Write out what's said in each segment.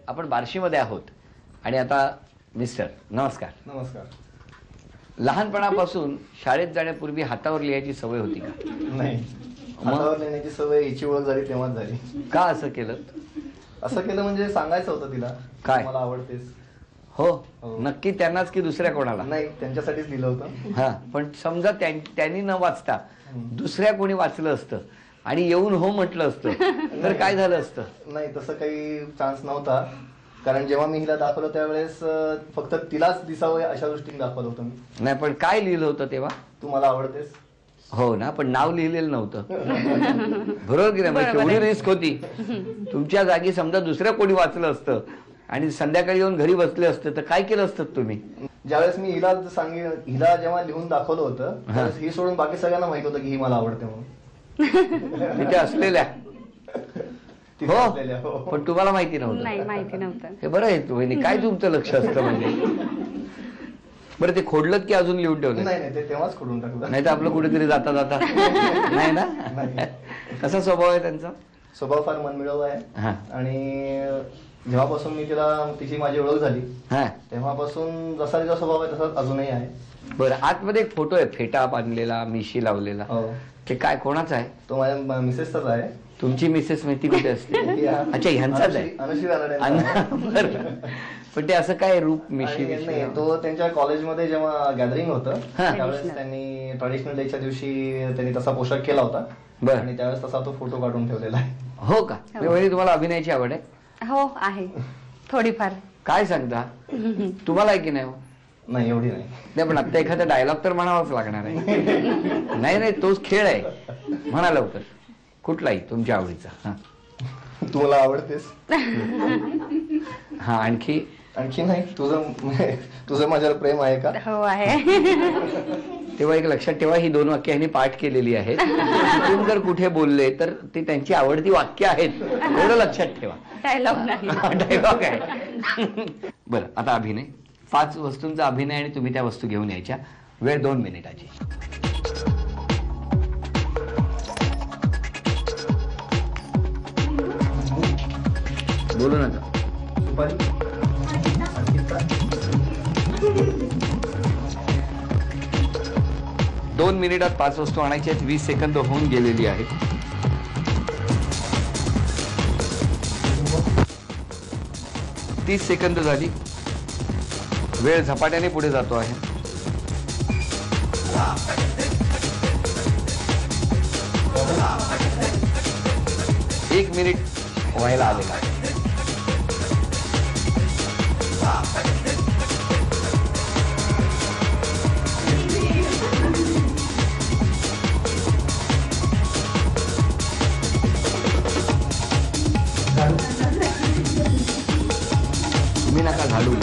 आपण बार्शीमध्ये आहोत आणि आता मिस्टर नमस्कार. नमस्कार. लहानपणापासून शाळेत जाण्यापूर्वी हातावर लिहायची सवय होती का? नाही, हातावर लिहिण्याची सवय हिची ओळख झाली तेव्हाच झाली. का असं केलं? असं केलं म्हणजे सांगायचं होतं तिला काय मला आवडतेस. हो, नक्की त्यांनाच की दुसऱ्या कोणाला? नाही, त्यांच्यासाठीच लिहिलं होतं. हा, पण समजा त्यांनी न वाचता दुसऱ्या कोणी वाचलं असतं आणि येऊन हो म्हटलं असतं तर काय झालं असतं? नाही, तसं काही चान्स नव्हता. कारण जेव्हा मी हिला दाखवलं त्यावेळेस फक्त तिलाच दिसावं अशा दृष्टीने दाखवलं होतं मी. नाही, पण काय लिहिलं होतं तेव्हा? तू मला आवडतेस. हो ना, पण नाव लिहिलेलं नव्हतं. बरोबर की नाही? एवढी रिस्क होती. तुमच्या जागी समजा दुसऱ्या कोणी वाचलं असतं आणि संध्याकाळी येऊन घरी बसले असते तर काय केलं असतं तुम्ही? ज्यावेळेस मी हिला जेव्हा लिहून दाखवलं होतं त्यावेळेस ही सोडून बाकी सगळ्यांना माहित होतं की ही मला आवडते म्हणून. तिथे असलेल्या हो, पण तुम्हाला माहिती नव्हतं? नाही, माहिती नव्हतं. हे बरं आहे वहिनी, काय तुमचं लक्ष असतं म्हणजे. बरं, ते खोडलं की अजून लिहून ठेवलं? नाही, ते तेव्हाच खोडून टाकलं. नाही तर आपलं कुठेतरी जाता जाता नाही ना. कसा स्वभाव आहे त्यांचा? स्वभाव फार मनमिळावू आहे आणि जेव्हापासून मी तिची माझी ओळख झाली तेव्हापासून जसा तिचा स्वभाव आहे तसाच अजूनही आहे. बरं, आतमध्ये एक फोटो आहे फेटा बांधलेला, मिशी लावलेला. ते काय कोणाचा आहे? तो माझ्या मिसेसचाच आहे. तुमची मिसेस माहिती कुठे असते? अच्छा, ह्यांचाच आहे. बरं, पण ते असं काय रूप मिशी? नाही, तो त्यांच्या कॉलेजमध्ये जेव्हा गॅदरिंग होतं त्यावेळेस त्यांनी ट्रॅडिशनल डेच्या दिवशी त्यांनी तसा पोशाख केला होता. बरं, आणि त्यावेळेस तसा तो फोटो काढून ठेवलेला आहे. हो का? तुम्हाला अभिनयाची आवड आहे? हो, आहे थोडीफार. काय सांगता, तुम्हाला आहे की नाही? नाही, एवढी नाही. नाही, पण आता एखादा डायलॉग तर म्हणावाच लागणार आहे. नाही, तोच खेळ आहे. म्हणा लवकर, कुठलाही तुमच्या आवडीचा. तुम्हाला आवडतेस. हा, आणखी नाही, तुझं माझ्यावर प्रेम आहे का? हो, आहे. तेव्हा एक लक्षात ठेवा, ही 2 वाक्य ह्यांनी पाठ केलेली आहेत. तिथून जर कुठे बोलले तर ती त्यांची आवडती वाक्य आहेत, एवढं लक्षात ठेवा. डायलॉग नाही, डायलॉग आहे. बरं, आता अभिनय. 5 वस्तूंचा अभिनय आणि तुम्ही त्या वस्तू घेऊन यायच्या. वेळ 2 मिनिटाची. बोलू नका. 2 मिनिटात 5 वस्तू आणायच्या आहेत. 20 सेकंद होऊन गेलेली आहेत. तीस सेकंद झाली. वेळ झपाट्याने पुढे जातो आहे. एक मिनिट व्हायला आलेला आहे. तुम्ही नका झाडू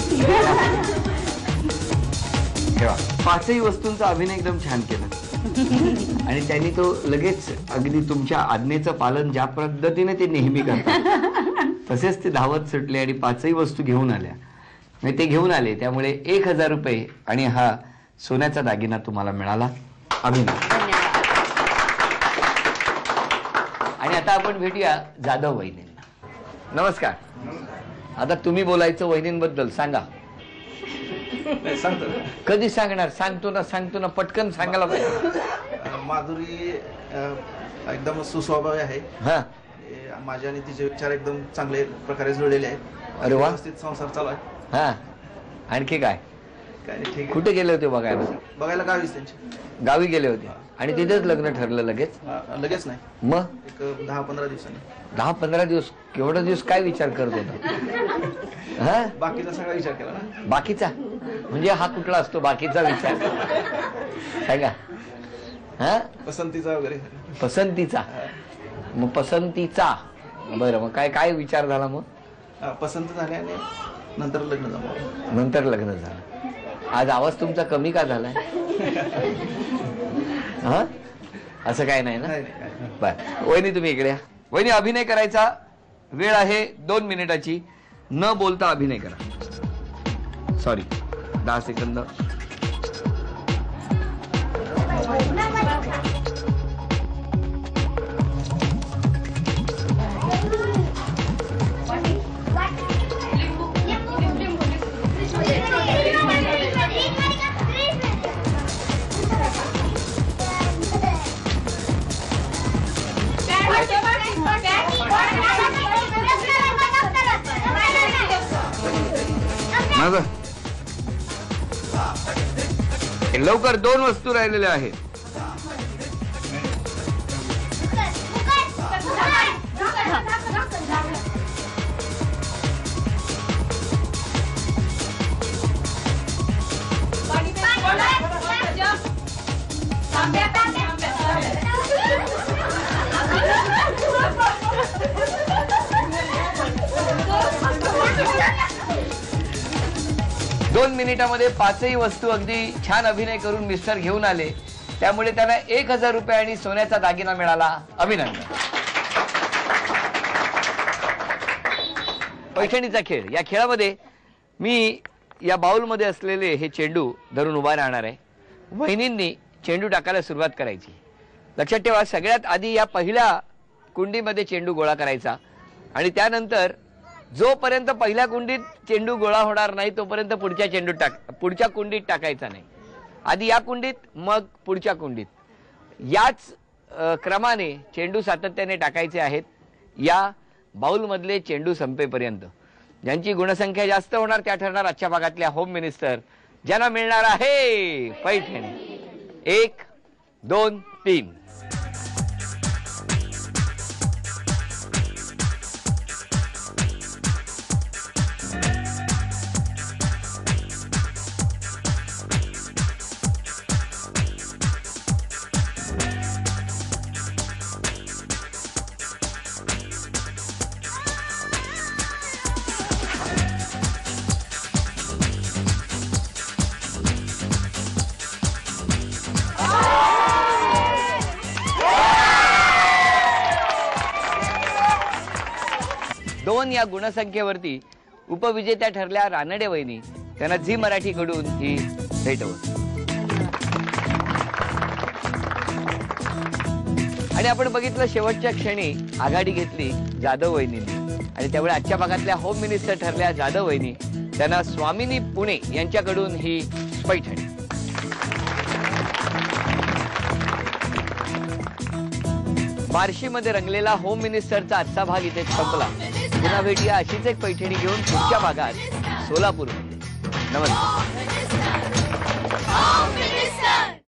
ठेवा. 5ही वस्तूंचा अभिनय एकदम छान केला आणि त्यांनी तो लगेच अगदी तुमच्या आज्ञेचं पालन ज्या पद्धतीने ते नेहमी करतात तसेच ते धावत सुटले आणि 5ही वस्तू घेऊन आल्या. ते घेऊन आले, त्यामुळे 1000 रुपये आणि हा सोन्याचा दागिना तुम्हाला मिळाला. अभिनय. आणि आता आपण भेटूया जाधव वहिनींना. नमस्कार. आता तुम्ही बोलायचं वहिनींबद्दल. सांगा. कधी सांगणार? सांगतो ना पटकन सांगायला पाहिजे. माधुरी एकदम सुस्वभावी आहे. माझे आणि तिचे विचार एकदम चांगले प्रकारे जुळलेले आहेत. अरे वा. व्यवस्थित संसार चालू आहे. हा, आणखी काय? काय नाही, ठीक. कुठे गेले होते बघायला गावीच त्यांच्या गावी गेले होते आणि तिथेच लग्न ठरलं लगेच? लगेच नाही, मग एक 10-15 दिवसांनी. 10-15 दिवस? केवढा दिवस काय विचार करत होता? हा, बाकीचा सगळा विचार केला ना. बाकीचा म्हणजे हा कुठला असतो बाकीचा विचार? सांगा. हा, पसंतीचा वगैरे. पसंतीचा. मग पसंतीचा. बरं, मग काय विचार झाला? मग पसंत झाले आणि नंतर लग्न झालं. नंतर लग्न झालं. आज आवाज तुमचा कमी का झालाय? हा, असं काय नाही ना? बर, वहिनी तुम्ही इकडे या. वहिनी, अभिनय करायचा. वेळ आहे 2 मिनिटाची. न बोलता अभिनय करा. Sorry, 10 second. हा ग लवकर 2 वस्तू राहिलेल्या आहेत. दोन मिनिटांमध्ये 5ही वस्तू अगदी छान अभिनय करून मिस्टर घेऊन आले. त्यामुळे त्यांना 1000 रुपये आणि सोन्याचा दागिना मिळाला. अभिनंदन. पैठणीचा खेळ. या खेळामध्ये मी या बाउलमध्ये असलेले हे चेंडू धरून उभा राहणार आहे. वहिनींनी चेंडू टाकायला सुरुवात करायची. लक्षात ठेवा, सगळ्यात आधी या पहिल्या कुंडीमध्ये चेंडू गोळा करायचा आणि त्यानंतर जोपर्यंत पहिल्या कुंडीत चेंडू गोळा होणार नाही तोपर्यंत पुढच्या कुंडीत टाकायचा नाही. आधी या कुंडीत मग पुढच्या कुंडीत. याच क्रमाने चेंडू सातत्याने टाकायचे आहेत या बाउलमधले चेंडू संपेपर्यंत. ज्यांची गुणसंख्या जास्त होणार त्या ठरणार आजच्या भागातल्या होम मिनिस्टर, ज्यांना मिळणार आहे पैठणी. 1 2 3. दोन या गुणसंख्येवरती उपविजेत्या ठरल्या रानडे वहिनी. त्यांना झी मराठी कडून ही भेटवत. आणि आपण बघितलं शेवटच्या क्षणी आघाडी घेतली जाधव वहिनींनी आणि त्यामुळे आजच्या भागातल्या होम मिनिस्टर ठरल्या जाधव वहिनी. त्यांना स्वामिनी पुणे यांच्याकडून ही पैठणी. बार्शीमध्ये रंगलेला होम मिनिस्टरचा आजचा भाग इथे संपला. पुन्हा भेटूया अशीच एक पैठणी घेऊन पुढच्या भागात सोलापूरमध्ये. नमस्कार.